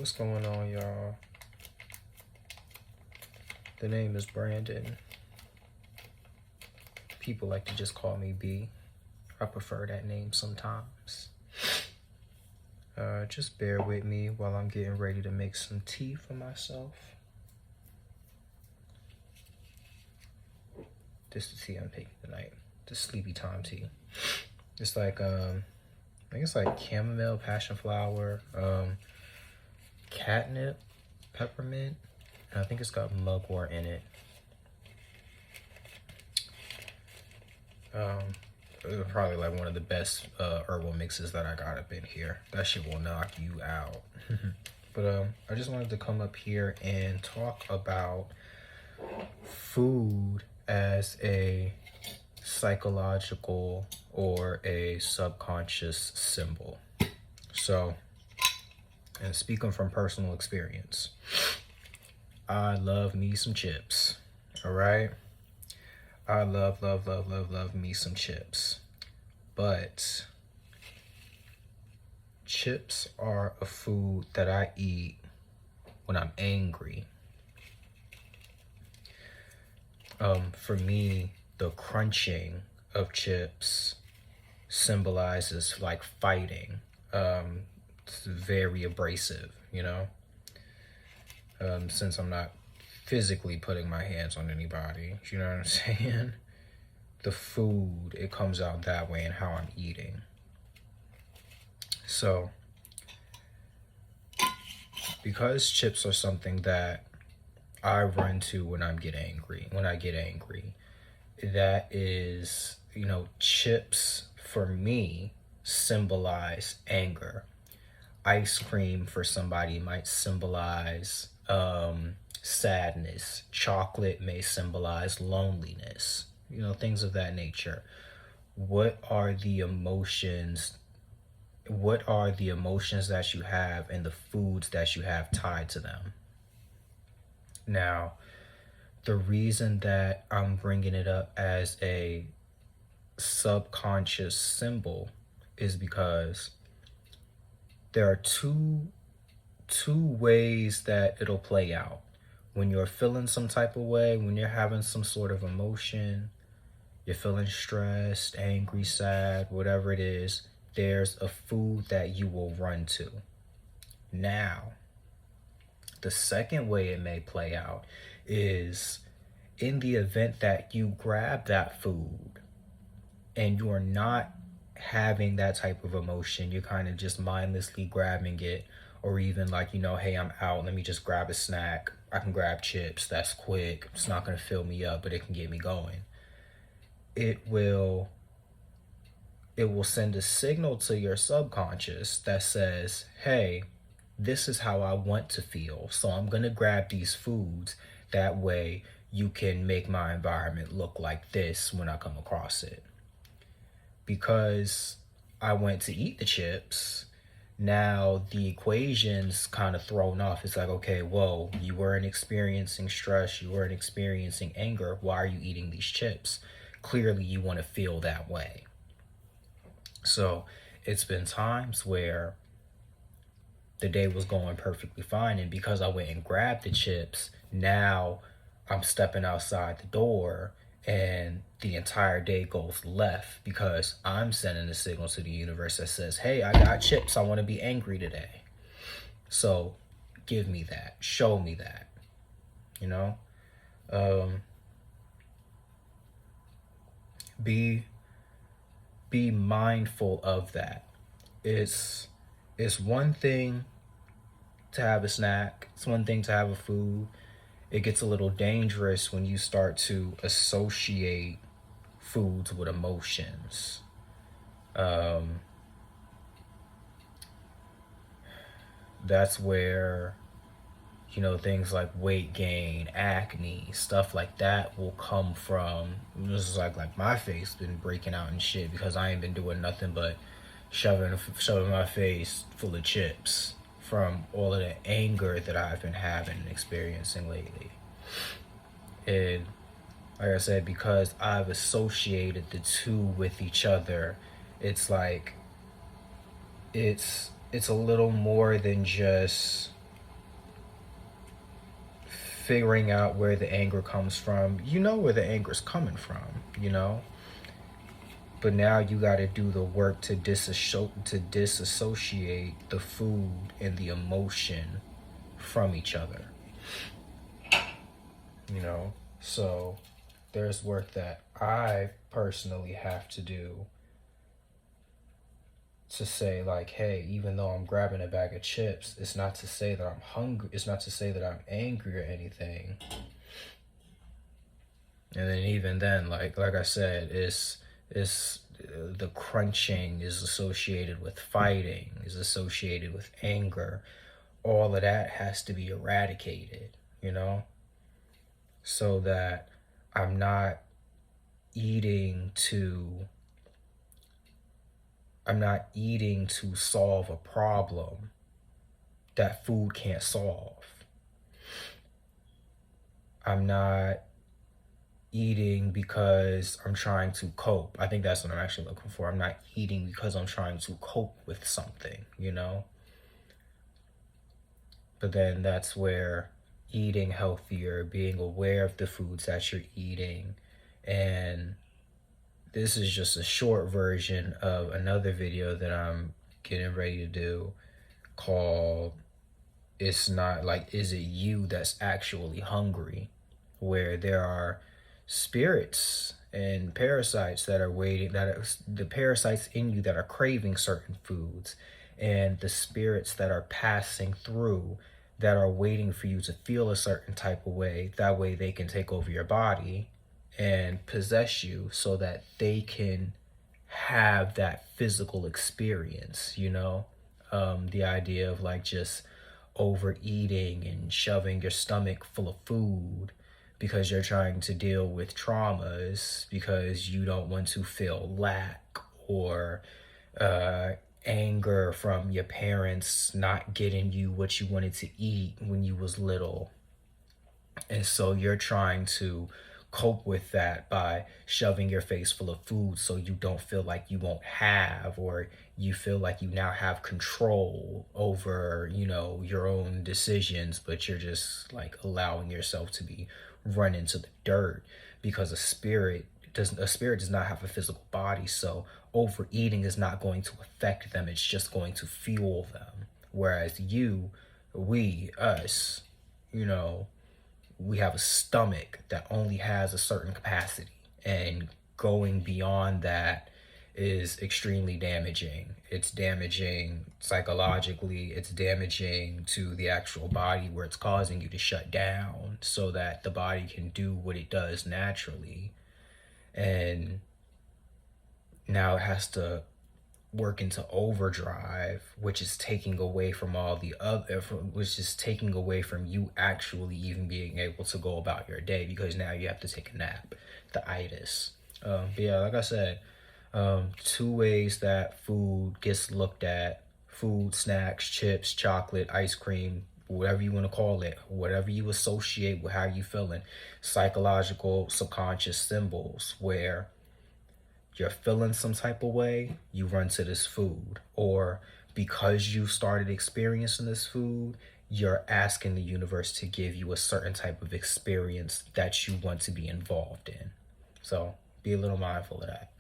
What's going on, y'all? The name is Brandon. People like to just call me B. I prefer that name sometimes. Just bear with me while I'm getting ready to make some tea for myself. This is the tea I'm taking tonight. The sleepy time tea. It's like I think it's like chamomile, passion flower, catnip, peppermint, and I think it's got mugwort in it. Probably like one of the best herbal mixes that I got up in here. That shit will knock you out. But I just wanted to come up here and talk about food as a psychological or a subconscious symbol. So, and speaking from personal experience, I love me some chips. All right. I love me some chips. But chips are a food that I eat when I'm angry. For me, the crunching of chips symbolizes like fighting. It's very abrasive, you know? Since I'm not physically putting my hands on anybody, you know what I'm saying? The food, it comes out that way in how I'm eating. So, because chips are something that I run to when I get angry, that is, you know, chips for me symbolize anger. Ice cream for somebody might symbolize sadness. Chocolate may symbolize loneliness, you know, things of that nature. What are the emotions that you have and the foods that you have tied to them? Now, the reason that I'm bringing it up as a subconscious symbol is because there are two ways that it'll play out. When you're feeling some type of way, when you're having some sort of emotion, you're feeling stressed, angry, sad, whatever it is, there's a food that you will run to. Now, the second way it may play out is in the event that you grab that food and you are not having that type of emotion, you're kind of just mindlessly grabbing it, or even like, you know, hey, I'm out, let me just grab a snack. I can grab chips, that's quick. It's not going to fill me up, but it can get me going. It will send a signal to your subconscious that says, hey, this is how I want to feel. So I'm going to grab these foods. That way you can make my environment look like this when I come across it. Because I went to eat the chips, now the equation's kind of thrown off. It's like, okay, whoa, you weren't experiencing stress, you weren't experiencing anger. Why are you eating these chips? Clearly you want to feel that way. So it's been times where the day was going perfectly fine, and because I went and grabbed the chips, now I'm stepping outside the door and the entire day goes left because I'm sending a signal to the universe that says, hey, I got chips, I want to be angry today. So give me that, show me that, you know? Be mindful of that. It's one thing to have a snack, it's one thing to have a food. It gets a little dangerous when you start to associate foods with emotions. That's where, you know, things like weight gain, acne, stuff like that will come from. This is like my face been breaking out and shit because I ain't been doing nothing but shoving my face full of chips from all of the anger that I've been having and experiencing lately. And like I said, because I've associated the two with each other, it's like it's a little more than just figuring out where the anger comes from. You know where the anger is coming from, you know? But now you got to do the work to disassociate the food and the emotion from each other, you know? So there's work that I personally have to do to say, like, hey, even though I'm grabbing a bag of chips, it's not to say that I'm hungry, it's not to say that I'm angry or anything. And then even then, like I said, it's the crunching is associated with fighting, is associated with anger. All of that has to be eradicated, you know, so that I'm not eating to solve a problem that food can't solve. I'm not eating because I'm trying to cope. I think that's what I'm actually looking for. I'm not eating because I'm trying to cope with something, you know? But then that's where eating healthier, being aware of the foods that you're eating, and this is just a short version of another video that I'm getting ready to do called It's Not Like, Is It You That's Actually Hungry? Where there are spirits and parasites that are waiting, that are the parasites in you that are craving certain foods, and the spirits that are passing through that are waiting for you to feel a certain type of way. That way they can take over your body and possess you so that they can have that physical experience, you know? The idea of like just overeating and shoving your stomach full of food because you're trying to deal with traumas because you don't want to feel lack or uh, anger from your parents not getting you what you wanted to eat when you was little. And so you're trying to cope with that by shoving your face full of food so you don't feel like you won't have, or you feel like you now have control over, you know, your own decisions, but you're just like allowing yourself to be run into the dirt because a spirit does not have a physical body, so overeating is not going to affect them, it's just going to fuel them. Whereas us, you know, we have a stomach that only has a certain capacity, and going beyond that is extremely damaging. It's damaging psychologically, it's damaging to the actual body, where it's causing you to shut down so that the body can do what it does naturally. And now it has to work into overdrive, which is taking away from which is taking away from you actually even being able to go about your day, because now you have to take a nap, the itis. But yeah, like I said, two ways that food gets looked at: food, snacks, chips, chocolate, ice cream, whatever you want to call it, whatever you associate with how you feeling. Psychological subconscious symbols where you're feeling some type of way, you run to this food. Or because you started experiencing this food, you're asking the universe to give you a certain type of experience that you want to be involved in. So be a little mindful of that.